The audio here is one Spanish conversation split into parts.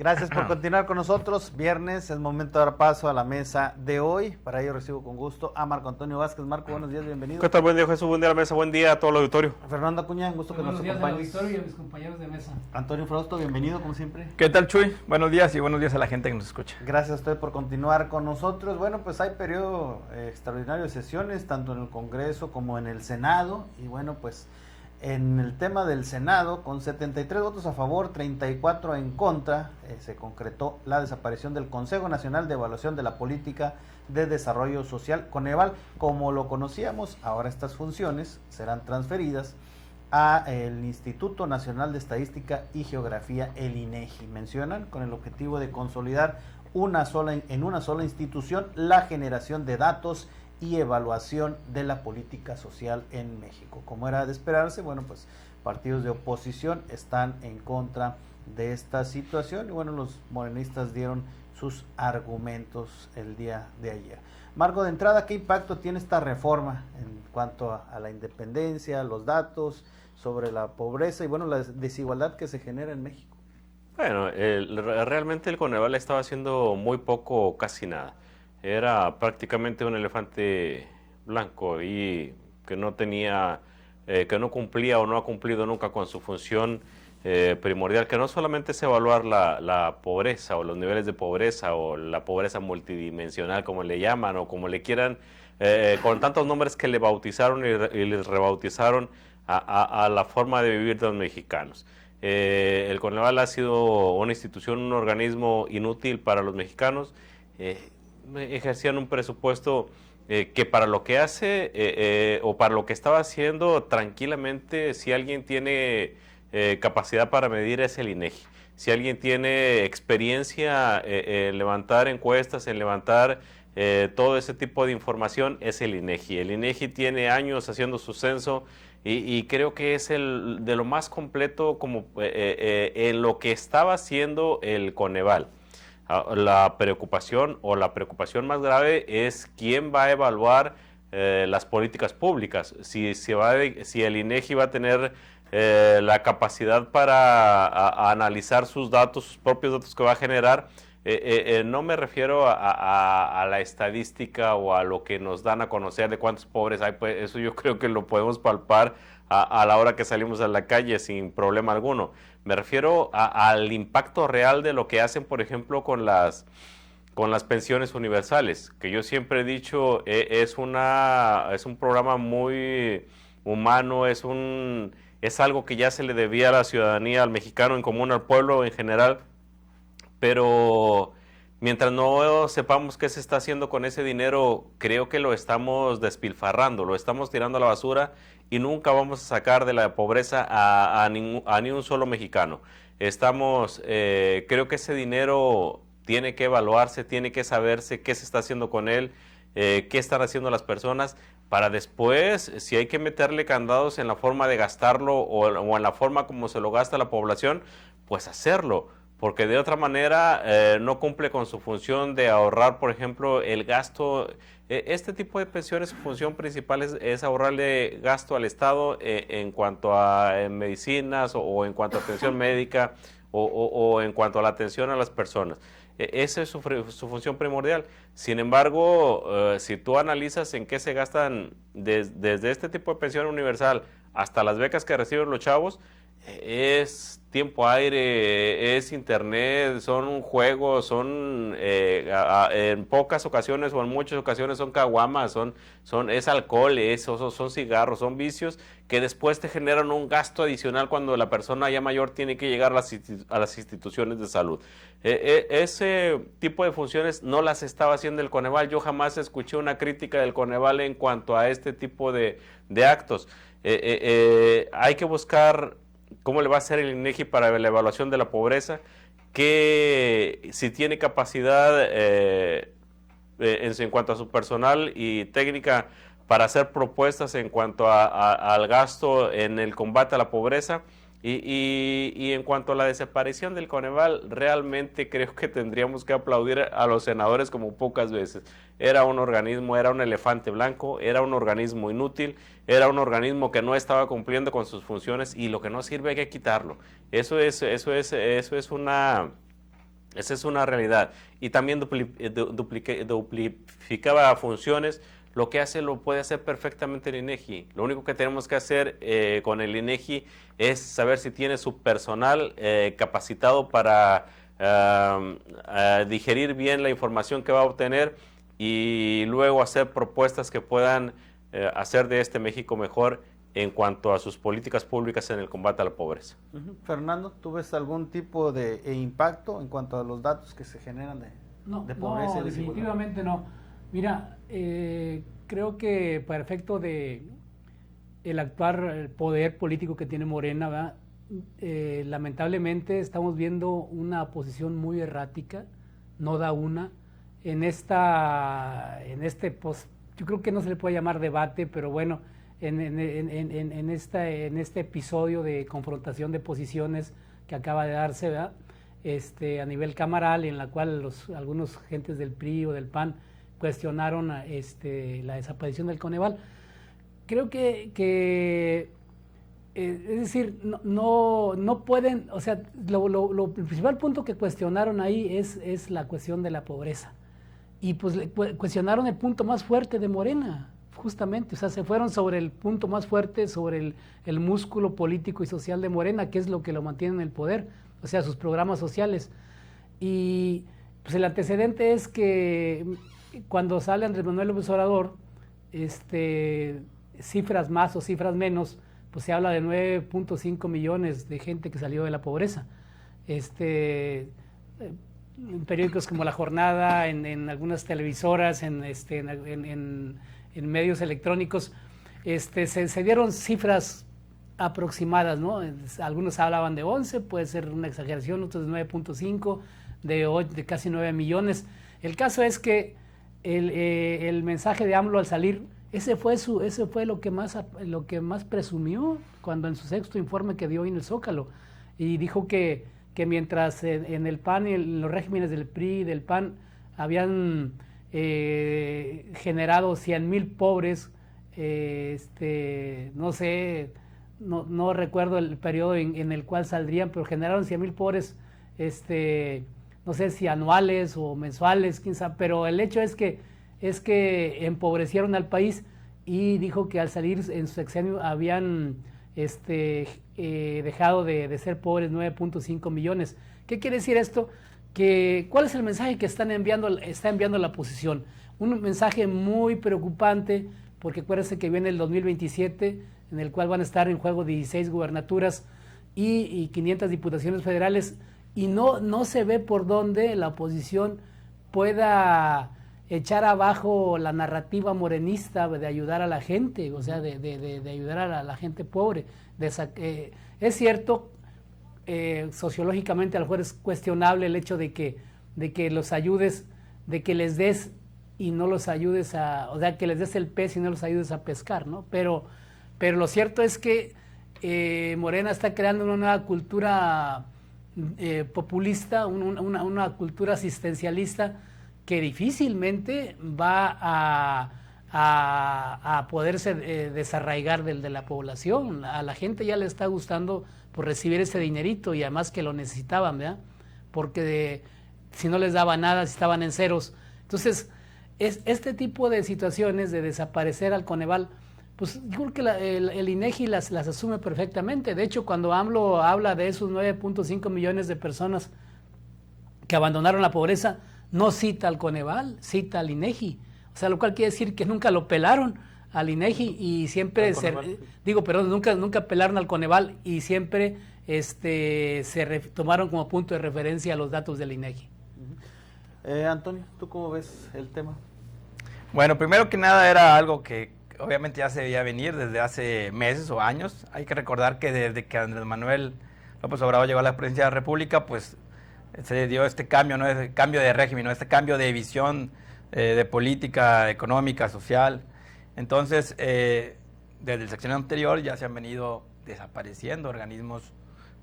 Gracias por continuar con nosotros. Viernes, es momento de dar paso a la mesa de hoy. Para ello recibo con gusto a Marco Antonio Vázquez. Marco, buenos días, bienvenido. ¿Qué tal? Buen día, Jesús. Buen día a la mesa. Buen día a todo el auditorio. Fernando Acuña, un gusto que nos acompañes. Buenos días al auditorio y a mis compañeros de mesa. Antonio Frausto, bienvenido como siempre. ¿Qué tal, Chuy? Buenos días y buenos días a la gente que nos escucha. Gracias a usted por continuar con nosotros. Bueno, pues hay periodo extraordinario de sesiones, tanto en el Congreso como en el Senado. Y bueno, pues en el tema del Senado, con 73 votos a favor, 34 en contra, se concretó la desaparición del Consejo Nacional de Evaluación de la Política de Desarrollo Social, Coneval. Como lo conocíamos, ahora estas funciones serán transferidas a el Instituto Nacional de Estadística y Geografía, el INEGI. Mencionan con el objetivo de consolidar en una sola institución la generación de datos y evaluación de la política social en México. Como era de esperarse, bueno, pues partidos de oposición están en contra de esta situación y bueno, los morenistas dieron sus argumentos el día de ayer. Marco, de entrada, ¿qué impacto tiene esta reforma en cuanto a la independencia, los datos sobre la pobreza y bueno, la desigualdad que se genera en México? Bueno, realmente el Coneval estaba haciendo muy poco o casi nada. Era prácticamente un elefante blanco y que no tenía, que no cumplía o no ha cumplido nunca con su función primordial, que no solamente es evaluar la pobreza o los niveles de pobreza o la pobreza multidimensional, como le llaman o como le quieran, con tantos nombres que le bautizaron y les rebautizaron a la forma de vivir de los mexicanos. El Coneval ha sido una institución, un organismo inútil para los mexicanos. Ejercían un presupuesto que para lo que hace o para lo que estaba haciendo, tranquilamente, si alguien tiene capacidad para medir es el INEGI. Si alguien tiene experiencia en levantar encuestas, en levantar todo ese tipo de información, es el INEGI. El INEGI tiene años haciendo su censo y creo que es el de lo más completo como en lo que estaba haciendo el Coneval. La preocupación preocupación más grave es quién va a evaluar las políticas públicas. Si el INEGI va a tener la capacidad para analizar sus datos, sus propios datos que va a generar. No me refiero a la estadística o a lo que nos dan a conocer de cuántos pobres hay, pues eso yo creo que lo podemos palpar a la hora que salimos a la calle sin problema alguno. Me refiero al impacto real de lo que hacen, por ejemplo, con las pensiones universales, que yo siempre he dicho es un programa muy humano, es algo que ya se le debía a la ciudadanía, al mexicano en común, al pueblo en general, pero mientras no sepamos qué se está haciendo con ese dinero, creo que lo estamos despilfarrando, lo estamos tirando a la basura y nunca vamos a sacar de la pobreza a ni un solo mexicano. Creo que ese dinero tiene que evaluarse, tiene que saberse qué se está haciendo con él, qué están haciendo las personas, para después, si hay que meterle candados en la forma de gastarlo o en la forma como se lo gasta la población, pues hacerlo. Porque de otra manera no cumple con su función de ahorrar, por ejemplo, el gasto. Este tipo de pensiones, su función principal es ahorrarle gasto al Estado en cuanto a medicinas o en cuanto a atención médica o en cuanto a la atención a las personas. Esa es su función primordial. Sin embargo, si tú analizas en qué se gastan desde este tipo de pensión universal hasta las becas que reciben los chavos, es tiempo aire, es internet, son juegos, son en pocas ocasiones o en muchas ocasiones son caguamas, es alcohol, son cigarros, son vicios que después te generan un gasto adicional cuando la persona ya mayor tiene que llegar a las instituciones de salud. Ese tipo de funciones no las estaba haciendo el Coneval. Yo jamás escuché una crítica del Coneval en cuanto a este tipo de actos. Hay que buscar cómo le va a hacer el INEGI para la evaluación de la pobreza, que si tiene capacidad en cuanto a su personal y técnica para hacer propuestas en cuanto al gasto en el combate a la pobreza. Y en cuanto a la desaparición del Coneval, realmente creo que tendríamos que aplaudir a los senadores como pocas veces. Era un organismo, era un elefante blanco, era un organismo inútil, era un organismo que no estaba cumpliendo con sus funciones y lo que no sirve hay que quitarlo. Eso es Esa es una realidad. Y también duplificaba funciones. Lo que hace lo puede hacer perfectamente el INEGI. Lo único que tenemos que hacer con el INEGI es saber si tiene su personal capacitado para digerir bien la información que va a obtener y luego hacer propuestas que puedan hacer de este México mejor en cuanto a sus políticas públicas en el combate a la pobreza. Fernando, ¿tú ves algún tipo de impacto en cuanto a los datos que se generan de pobreza? No, definitivamente no. Mira, creo que para efecto de el actual poder político que tiene Morena, ¿verdad? Lamentablemente estamos viendo una posición muy errática, no da una, yo creo que no se le puede llamar debate, pero bueno, en este episodio de confrontación de posiciones que acaba de darse, ¿verdad? A nivel camaral, en la cual algunos gentes del PRI o del PAN cuestionaron la desaparición del Coneval. Creo que es decir, no pueden, o sea, el principal punto que cuestionaron ahí es la cuestión de la pobreza. Y pues cuestionaron el punto más fuerte de Morena, justamente, o sea, se fueron sobre el punto más fuerte, sobre el músculo político y social de Morena, que es lo que lo mantiene en el poder, o sea, sus programas sociales. Y pues el antecedente es que cuando sale Andrés Manuel López Obrador, cifras más o cifras menos, pues se habla de 9.5 millones de gente que salió de la pobreza. En periódicos como La Jornada, en algunas televisoras, en medios electrónicos, se dieron cifras aproximadas, ¿no? Algunos hablaban de 11, puede ser una exageración, otros de 9.5, de casi 9 millones. El caso es que el mensaje de AMLO al salir, ese fue lo que más presumió cuando en su sexto informe que dio en el Zócalo, y dijo que mientras en el PAN y en los regímenes del PRI y del PAN habían generado 100,000 pobres, no sé, no recuerdo el periodo en el cual saldrían, pero generaron 100,000 pobres, no sé si anuales o mensuales, quién sabe, pero el hecho es que empobrecieron al país, y dijo que al salir en su sexenio habían dejado de ser pobres 9.5 millones. ¿Qué quiere decir esto? ¿Cuál es el mensaje que está enviando la oposición? Un mensaje muy preocupante, porque acuérdense que viene el 2027, en el cual van a estar en juego 16 gubernaturas y 500 diputaciones federales, y no se ve por dónde la oposición pueda echar abajo la narrativa morenista de ayudar a la gente, o sea, de ayudar a la gente pobre. Es cierto, sociológicamente a lo mejor es cuestionable el hecho de que los ayudes, de que les des y no los ayudes o sea, que les des el pez y no los ayudes a pescar, ¿no? Pero lo cierto es que Morena está creando una nueva cultura populista, una cultura asistencialista, que difícilmente va a poderse desarraigar de la población. A la gente ya le está gustando por recibir ese dinerito, y además que lo necesitaban, ¿verdad? Porque si no les daba nada, si estaban en ceros. Entonces, este tipo de situaciones de desaparecer al Coneval, pues yo creo que el INEGI las asume perfectamente. De hecho, cuando AMLO habla de esos 9.5 millones de personas que abandonaron la pobreza, no cita al Coneval, cita al INEGI. O sea, lo cual quiere decir que nunca lo pelaron al INEGI, y siempre nunca pelaron al Coneval, y siempre tomaron como punto de referencia los datos del INEGI. Antonio, ¿tú cómo ves el tema? Bueno, primero que nada era algo que obviamente ya se veía venir desde hace meses o años. Hay que recordar que desde que Andrés Manuel López Obrador llegó a la presidencia de la República, pues se dio este cambio, ¿no? Este cambio de régimen, ¿no? Este cambio de visión de política económica, social. Entonces, desde el sexenio anterior ya se han venido desapareciendo organismos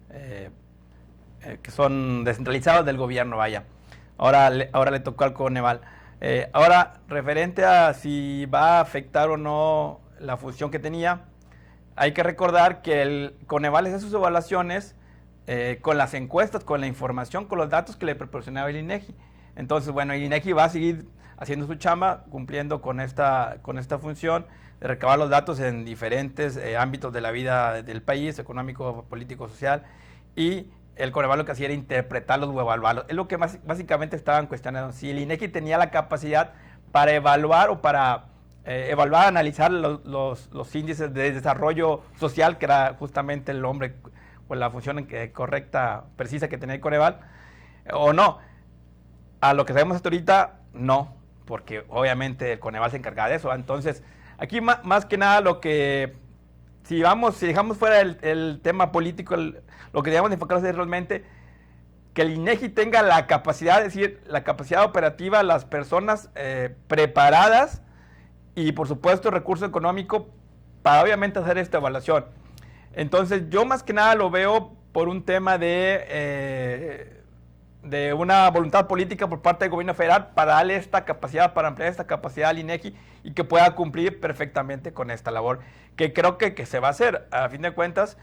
que son descentralizados del gobierno, vaya. Ahora le tocó al Coneval. Ahora, referente a si va a afectar o no la función que tenía, hay que recordar que el Coneval hace sus evaluaciones con las encuestas, con la información, con los datos que le proporcionaba el INEGI. Entonces, bueno, el INEGI va a seguir haciendo su chamba, cumpliendo con esta función de recabar los datos en diferentes ámbitos de la vida del país, económico, político, social, y el Coneval lo que hacía era interpretarlos o evaluarlos. Es lo que básicamente estaban cuestionando, si el INEGI tenía la capacidad para evaluar o para evaluar, analizar los índices de desarrollo social, que era justamente el hombre, o la función correcta, precisa que tenía el Coneval, o no. A lo que sabemos hasta ahorita, no, porque obviamente el Coneval se encargaba de eso. Entonces, aquí más que nada lo que, si dejamos fuera el tema político, lo que debemos enfocarnos es realmente que el INEGI tenga la capacidad, es decir, la capacidad operativa, las personas preparadas y por supuesto recurso económico para obviamente hacer esta evaluación. Entonces yo más que nada lo veo por un tema de una voluntad política por parte del gobierno federal para darle esta capacidad, para ampliar esta capacidad al INEGI y que pueda cumplir perfectamente con esta labor, que creo que se va a hacer. A fin de cuentas,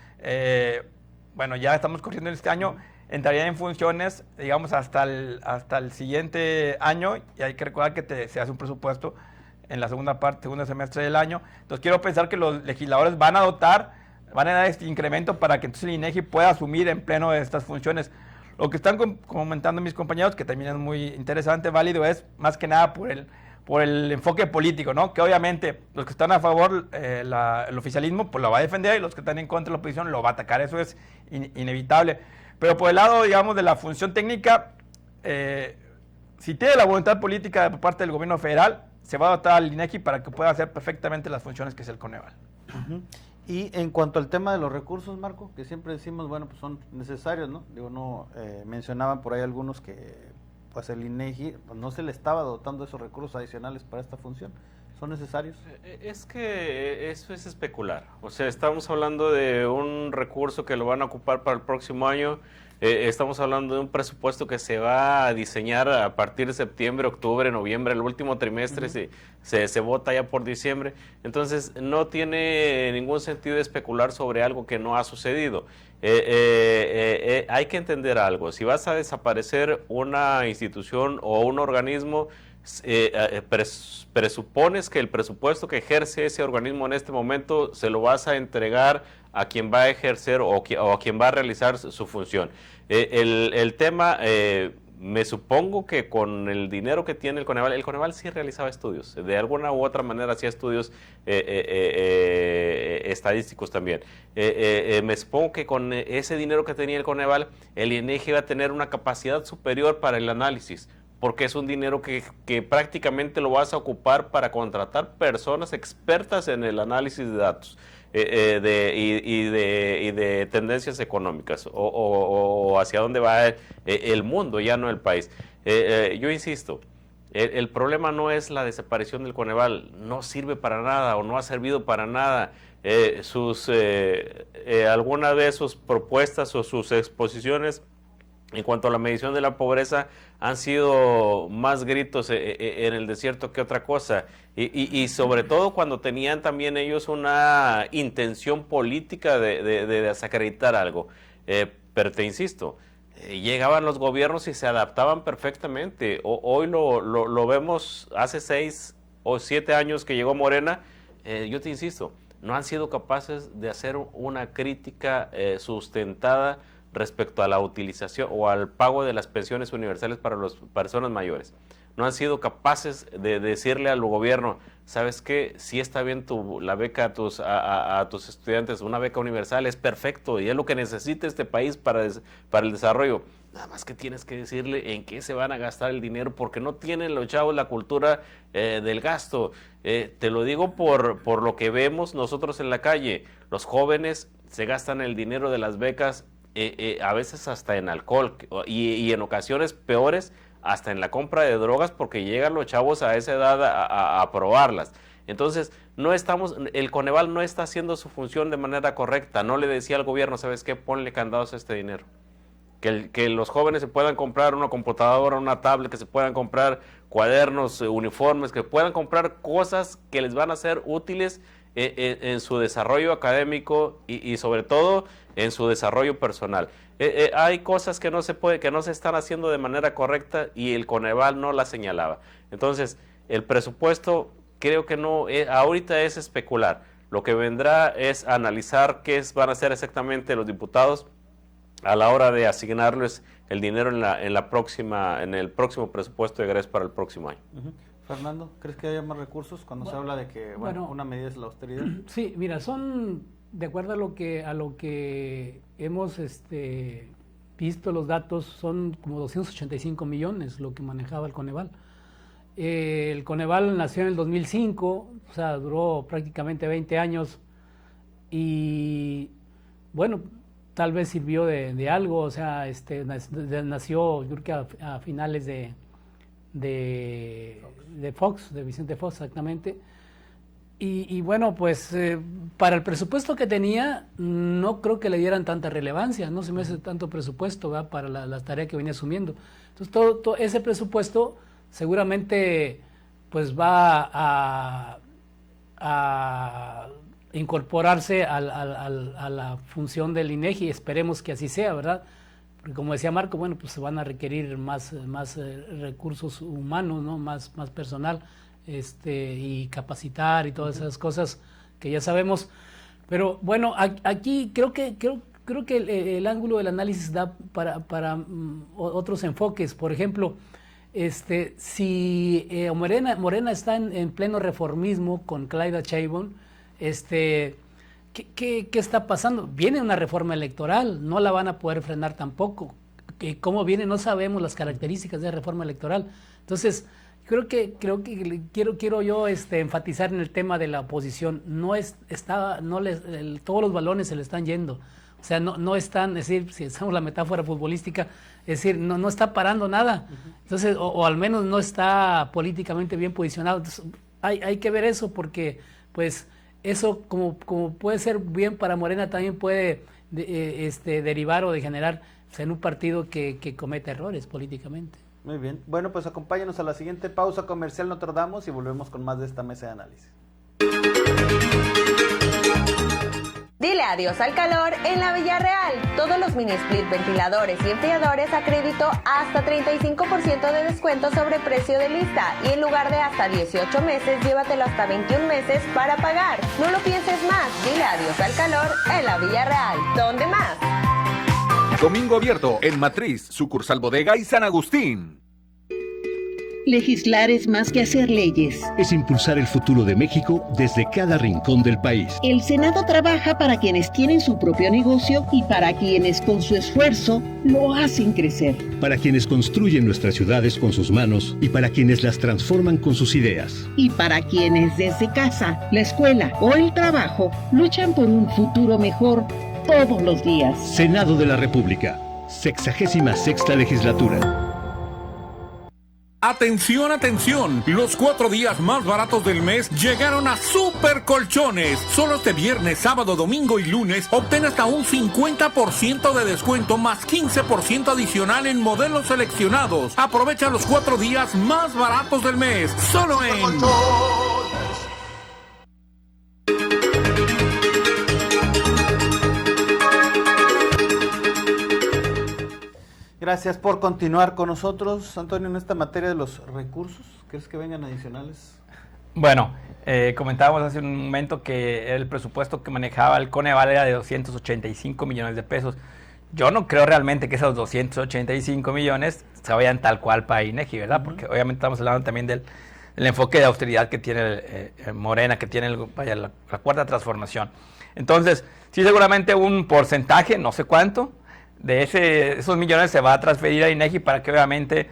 bueno, ya estamos corriendo este año, entraría en funciones, digamos, hasta el siguiente año, y hay que recordar que se hace un presupuesto en la segundo semestre del año. Entonces quiero pensar que los legisladores van a dar este incremento para que entonces el INEGI pueda asumir en pleno estas funciones. Lo que están comentando mis compañeros, que también es muy interesante, válido, es más que nada por el enfoque político, ¿no? Que obviamente los que están a favor, el oficialismo, pues lo va a defender, y los que están en contra de la oposición lo va a atacar. Eso es inevitable. Pero por el lado, digamos, de la función técnica, si tiene la voluntad política por parte del gobierno federal, se va a dotar al INEGI para que pueda hacer perfectamente las funciones que es el Coneval. Y en cuanto al tema de los recursos, Marco, que siempre decimos, bueno, pues son necesarios, ¿no? Digo, no mencionaban por ahí algunos que pues el INEGI pues, no se le estaba dotando esos recursos adicionales para esta función. ¿Son necesarios? Es que eso es especular. O sea, estamos hablando de un recurso que lo van a ocupar para el próximo año. Estamos hablando de un presupuesto que se va a diseñar a partir de septiembre, octubre, noviembre, el último trimestre, se vota ya por diciembre. Entonces, no tiene ningún sentido especular sobre algo que no ha sucedido. Hay que entender algo. Si vas a desaparecer una institución o un organismo, presupones que el presupuesto que ejerce ese organismo en este momento se lo vas a entregar a quien va a ejercer o a quien va a realizar su función. El tema, me supongo que con el dinero que tiene el Coneval sí realizaba estudios, de alguna u otra manera hacía estudios estadísticos también. Me supongo que con ese dinero que tenía el Coneval, el INEGI iba a tener una capacidad superior para el análisis, porque es un dinero que prácticamente lo vas a ocupar para contratar personas expertas en el análisis de datos y de tendencias económicas o hacia dónde va el mundo, ya no el país. Yo insisto, el problema no es la desaparición del Coneval, no sirve para nada o no ha servido para nada. Alguna de sus propuestas o sus exposiciones en cuanto a la medición de la pobreza han sido más gritos en el desierto que otra cosa, y sobre todo cuando tenían también ellos una intención política de desacreditar algo. Pero te insisto, llegaban los gobiernos y se adaptaban perfectamente. Hoy lo vemos, hace 6 o 7 años que llegó Morena, yo te insisto, no han sido capaces de hacer una crítica sustentada respecto a la utilización o al pago de las pensiones universales para las personas mayores. No han sido capaces de decirle al gobierno, ¿sabes qué? Sí está bien la beca a tus estudiantes, una beca universal es perfecto y es lo que necesita este país para el desarrollo. Nada más que tienes que decirle en qué se van a gastar el dinero, porque no tienen los chavos la cultura del gasto. Te lo digo por lo que vemos nosotros en la calle. Los jóvenes se gastan el dinero de las becas a veces hasta en alcohol y en ocasiones peores hasta en la compra de drogas, porque llegan los chavos a esa edad a probarlas. Entonces, el Coneval no está haciendo su función de manera correcta. No le decía al gobierno, ¿sabes qué? Ponle candados a este dinero. Que los jóvenes se puedan comprar una computadora, una tablet, que se puedan comprar cuadernos, uniformes, que puedan comprar cosas que les van a ser útiles en su desarrollo académico y sobre todo en su desarrollo personal. Hay cosas que no se están haciendo de manera correcta y el Coneval no las señalaba. Entonces, el presupuesto creo que no, ahorita es especular. Lo que vendrá es analizar qué van a hacer exactamente los diputados a la hora de asignarles el dinero en el próximo presupuesto de egreso para el próximo año. Fernando, ¿crees que haya más recursos cuando se habla de que una medida es la austeridad? Sí, mira, son de acuerdo a lo que hemos visto los datos, son como 285 millones lo que manejaba el Coneval. El Coneval nació en el 2005, o sea, duró prácticamente 20 años y bueno, tal vez sirvió de algo, o sea, nació yo creo que a finales de Fox, de Vicente Fox exactamente, y bueno, pues para el presupuesto que tenía, no creo que le dieran tanta relevancia, no se me hace tanto presupuesto, ¿verdad?, para la tarea que venía asumiendo. Entonces todo ese presupuesto seguramente pues va a incorporarse a la función del INEGI, esperemos que así sea, ¿verdad? Porque como decía Marco, bueno, pues se van a requerir más recursos humanos, ¿no? Más personal, y capacitar y todas esas cosas que ya sabemos. Pero bueno, aquí creo que el ángulo del análisis da para otros enfoques. Por ejemplo, si Morena está en pleno reformismo con Claudia Sheinbaum, ¿qué está pasando? Viene una reforma electoral, no la van a poder frenar tampoco. ¿Cómo viene? No sabemos las características de la reforma electoral. Entonces, creo que quiero yo enfatizar en el tema de la oposición. Todos los balones se le están yendo. O sea, no están, es decir, si usamos la metáfora futbolística, es decir, no está parando nada. Entonces, o al menos no está políticamente bien posicionado. Entonces, hay que ver eso porque, pues, eso como puede ser bien para Morena, también puede derivar o degenerar en un partido que comete errores políticamente. Muy bien. Bueno, pues acompáñanos a la siguiente pausa comercial, no tardamos y volvemos con más de esta mesa de análisis. Dile adiós al calor en la Villarreal. Todos los mini split, ventiladores y enfriadores a crédito hasta 35% de descuento sobre precio de lista. Y en lugar de hasta 18 meses, llévatelo hasta 21 meses para pagar. No lo pienses más. Dile adiós al calor en la Villarreal. ¿Dónde más? Domingo abierto en Matriz, sucursal Bodega y San Agustín. Legislar es más que hacer leyes. Es impulsar el futuro de México desde cada rincón del país. El Senado trabaja para quienes tienen su propio negocio y para quienes con su esfuerzo lo hacen crecer. Para quienes construyen nuestras ciudades con sus manos y para quienes las transforman con sus ideas. Y para quienes desde casa, la escuela o el trabajo luchan por un futuro mejor todos los días. Senado de la República, 66ª legislatura. Atención, atención, los 4 días más baratos del mes llegaron a Super Colchones. Solo este viernes, sábado, domingo y lunes obtén hasta un 50% de descuento más 15% adicional en modelos seleccionados. Aprovecha los 4 días más baratos del mes, solo en... Gracias por continuar con nosotros, Antonio, en esta materia de los recursos. ¿Crees que vengan adicionales? Bueno, comentábamos hace un momento que el presupuesto que manejaba el Coneval era de 285 millones de pesos. Yo no creo realmente que esos 285 millones se vayan tal cual para INEGI, ¿verdad? Porque obviamente estamos hablando también del enfoque de austeridad que tiene Morena, que tiene la cuarta transformación. Entonces, sí, seguramente un porcentaje, no sé cuánto, de esos millones se va a transferir a INEGI para que obviamente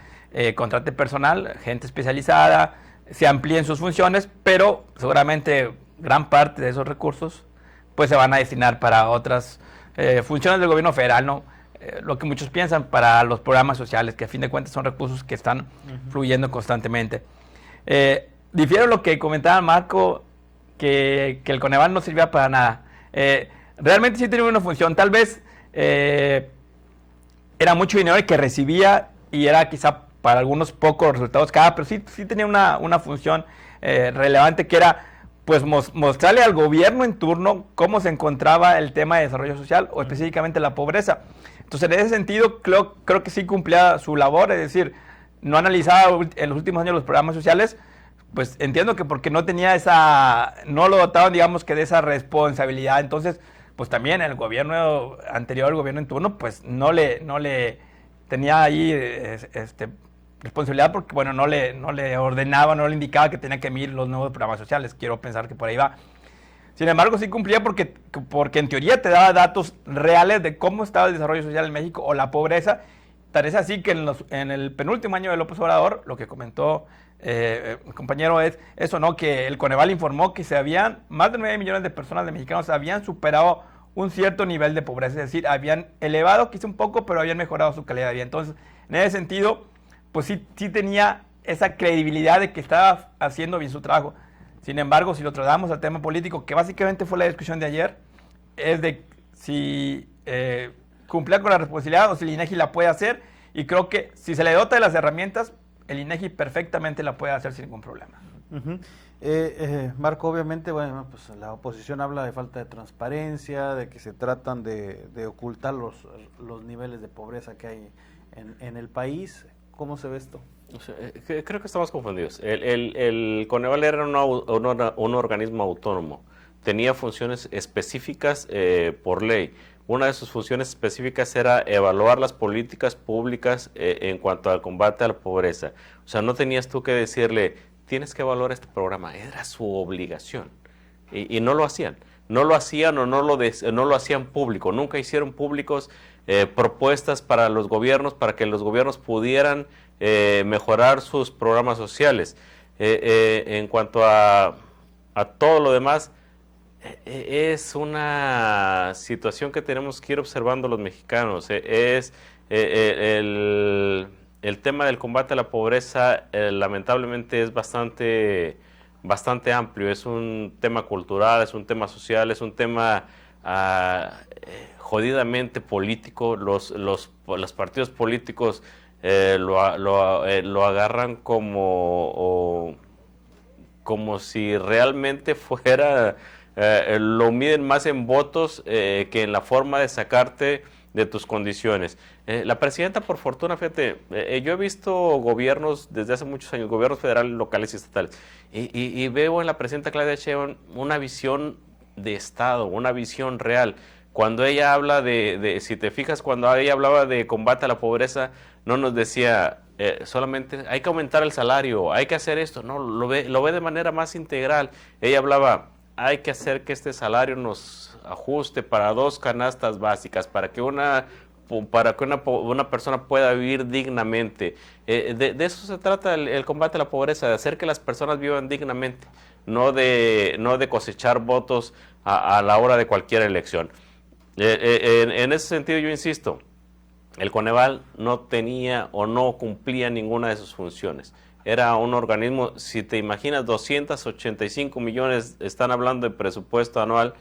contrate personal, gente especializada, se amplíen sus funciones, pero seguramente gran parte de esos recursos pues se van a destinar para otras funciones del gobierno federal, ¿no? Lo que muchos piensan para los programas sociales, que a fin de cuentas son recursos que están fluyendo constantemente. Difiero lo que comentaba Marco, que el Coneval no servía para nada. Realmente sí tenía una función, tal vez era mucho dinero el que recibía y era quizá para algunos pocos resultados cada, pero sí tenía una función relevante, que era pues mostrarle al gobierno en turno cómo se encontraba el tema de desarrollo social o específicamente la pobreza. Entonces, en ese sentido, creo que sí cumplía su labor, es decir, no analizaba en los últimos años los programas sociales, pues entiendo que porque no tenía no lo dotaban, digamos, que de esa responsabilidad. Entonces, pues también el gobierno anterior, el gobierno en turno, pues no le tenía ahí responsabilidad porque, bueno, no le ordenaba, no le indicaba que tenía que medir los nuevos programas sociales. Quiero pensar que por ahí va. Sin embargo, sí cumplía porque en teoría te daba datos reales de cómo estaba el desarrollo social en México o la pobreza. Tal es así que en el penúltimo año de López Obrador, lo que comentó mi compañero es eso, ¿no? Que el Coneval informó que más de 9 millones de personas, de mexicanos, habían superado un cierto nivel de pobreza. Es decir, habían elevado quizá un poco, pero habían mejorado su calidad de vida. Entonces, en ese sentido, pues sí tenía esa credibilidad de que estaba haciendo bien su trabajo. Sin embargo, si lo trasladamos al tema político, que básicamente fue la discusión de ayer, es de si cumplía con la responsabilidad o si el INEGI la puede hacer, y creo que si se le dota de las herramientas, el INEGI perfectamente la puede hacer sin ningún problema. Marco, obviamente, bueno, pues la oposición habla de falta de transparencia, de que se tratan de ocultar los niveles de pobreza que hay en el país. ¿Cómo se ve esto? Creo que estamos confundidos. El Coneval era un organismo autónomo. Tenía funciones específicas por ley. Una de sus funciones específicas era evaluar las políticas públicas en cuanto al combate a la pobreza. O sea, no tenías tú que decirle, tienes que evaluar este programa. Era su obligación. Y no lo hacían. No lo hacían o no lo hacían público. Nunca hicieron públicos propuestas para los gobiernos, para que los gobiernos pudieran mejorar sus programas sociales. En cuanto a todo lo demás, es una situación que tenemos que ir observando los mexicanos. El tema del combate a la pobreza lamentablemente es bastante amplio. Es un tema cultural, es un tema social, es un tema jodidamente político. Los partidos políticos lo agarran como si realmente fuera, lo miden más en votos que en la forma de sacarte de tus condiciones. La presidenta, por fortuna, fíjate, yo he visto gobiernos desde hace muchos años, gobiernos federales, locales y estatales, y veo en la presidenta Claudia Sheinbaum una visión de Estado, una visión real. Cuando ella habla si te fijas, cuando ella hablaba de combate a la pobreza, no nos decía solamente hay que aumentar el salario, hay que hacer esto, no, lo ve de manera más integral. Ella hablaba, hay que hacer que este salario nos ajuste para 2 canastas básicas, para que una persona pueda vivir dignamente. De eso se trata el combate a la pobreza, de hacer que las personas vivan dignamente, no de cosechar votos a la hora de cualquier elección. En ese sentido, yo insisto, el Coneval no tenía o no cumplía ninguna de sus funciones. Era un organismo, si te imaginas, 285 millones, están hablando de presupuesto anual,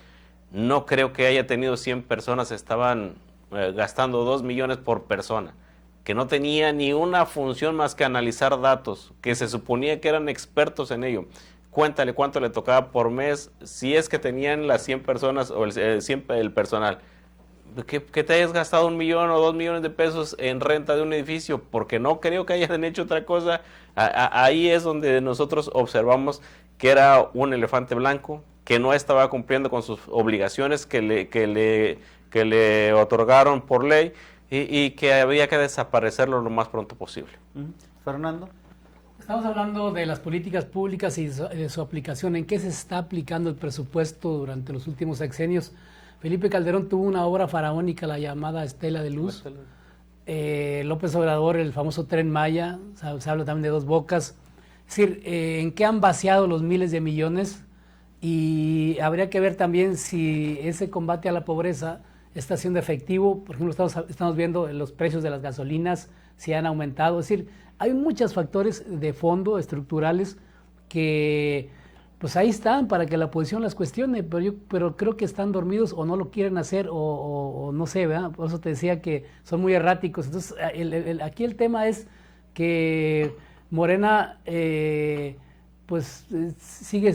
no creo que haya tenido 100 personas, estaban gastando 2 millones por persona, que no tenía ni una función más que analizar datos, que se suponía que eran expertos en ello. Cuéntale cuánto le tocaba por mes, si es que tenían las 100 personas o el personal. Que te hayas gastado 1 millón o 2 millones de pesos en renta de un edificio, porque no creo que hayan hecho otra cosa. Ahí es donde nosotros observamos que era un elefante blanco, que no estaba cumpliendo con sus obligaciones que le otorgaron por ley y que había que desaparecerlo lo más pronto posible. Fernando. Estamos hablando de las políticas públicas y de su aplicación. ¿En qué se está aplicando el presupuesto durante los últimos sexenios? Felipe Calderón tuvo una obra faraónica, la llamada Estela de Luz. López Obrador, el famoso Tren Maya, se habla también de Dos Bocas. Es decir, ¿en qué han vaciado los miles de millones? Y habría que ver también si ese combate a la pobreza está siendo efectivo. Por ejemplo, estamos viendo los precios de las gasolinas, si han aumentado. Es decir, hay muchos factores de fondo, estructurales, que pues ahí están para que la oposición las cuestione, pero creo que están dormidos o no lo quieren hacer o no sé, ¿verdad? Por eso te decía que son muy erráticos. Entonces, aquí el tema es que Morena pues sigue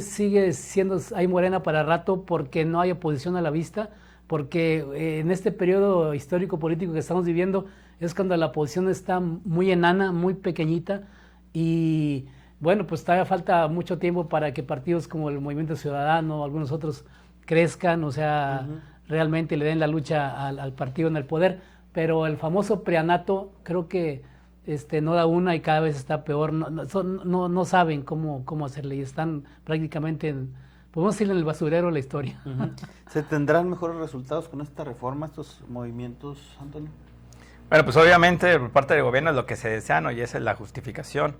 siendo, hay Morena para rato porque no hay oposición a la vista, porque en este periodo histórico político que estamos viviendo es cuando la oposición está muy enana, muy pequeñita, y bueno, pues todavía falta mucho tiempo para que partidos como el Movimiento Ciudadano o algunos otros crezcan, o sea, realmente le den la lucha al partido en el poder, pero el famoso preanato creo que no da una y cada vez está peor, no saben cómo hacerle y están prácticamente podemos decir en el basurero de la historia. ¿Se tendrán mejores resultados con esta reforma, estos movimientos, Antonio? Bueno, pues obviamente por parte del gobierno es lo que se desea, ¿no? Y esa es la justificación.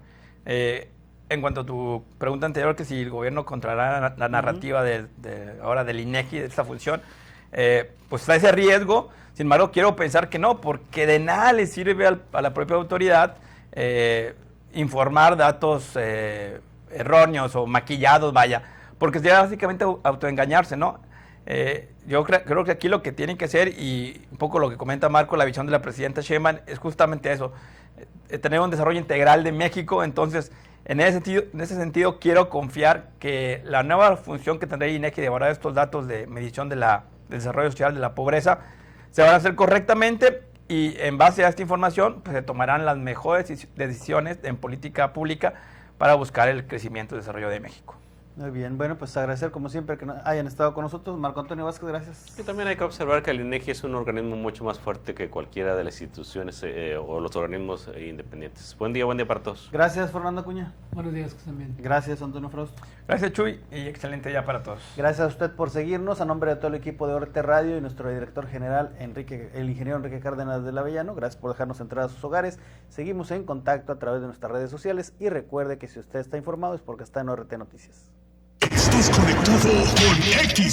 En cuanto a tu pregunta anterior, que si el gobierno controlará la narrativa ahora del INEGI, de esta función, pues está ese riesgo. Sin embargo, quiero pensar que no, porque de nada le sirve a la propia autoridad informar datos erróneos o maquillados, vaya, porque sería básicamente autoengañarse, ¿no? Yo creo que aquí lo que tienen que hacer, y un poco lo que comenta Marco, la visión de la presidenta Sheinbaum, es justamente eso, tener un desarrollo integral de México. Entonces, en ese sentido quiero confiar que la nueva función que tendrá INEGI de elaborar estos datos de medición del desarrollo social, de la pobreza, se van a hacer correctamente, y en base a esta información pues se tomarán las mejores decisiones en política pública para buscar el crecimiento y desarrollo de México. Muy bien, bueno, pues agradecer como siempre que hayan estado con nosotros. Marco Antonio Vázquez, gracias. Y también hay que observar que el INEGI es un organismo mucho más fuerte que cualquiera de las instituciones o los organismos independientes. Buen día para todos. Gracias, Fernando Acuña. Buenos días, que estén bien. Gracias, Antonio Frausto. Gracias, Chuy, y excelente día para todos. Gracias a usted por seguirnos. A nombre de todo el equipo de Orte Radio y nuestro director general, el ingeniero Enrique Cárdenas del Avellano, gracias por dejarnos entrar a sus hogares. Seguimos en contacto a través de nuestras redes sociales, y recuerde que si usted está informado es porque está en ORT Noticias. Estás conectado con X.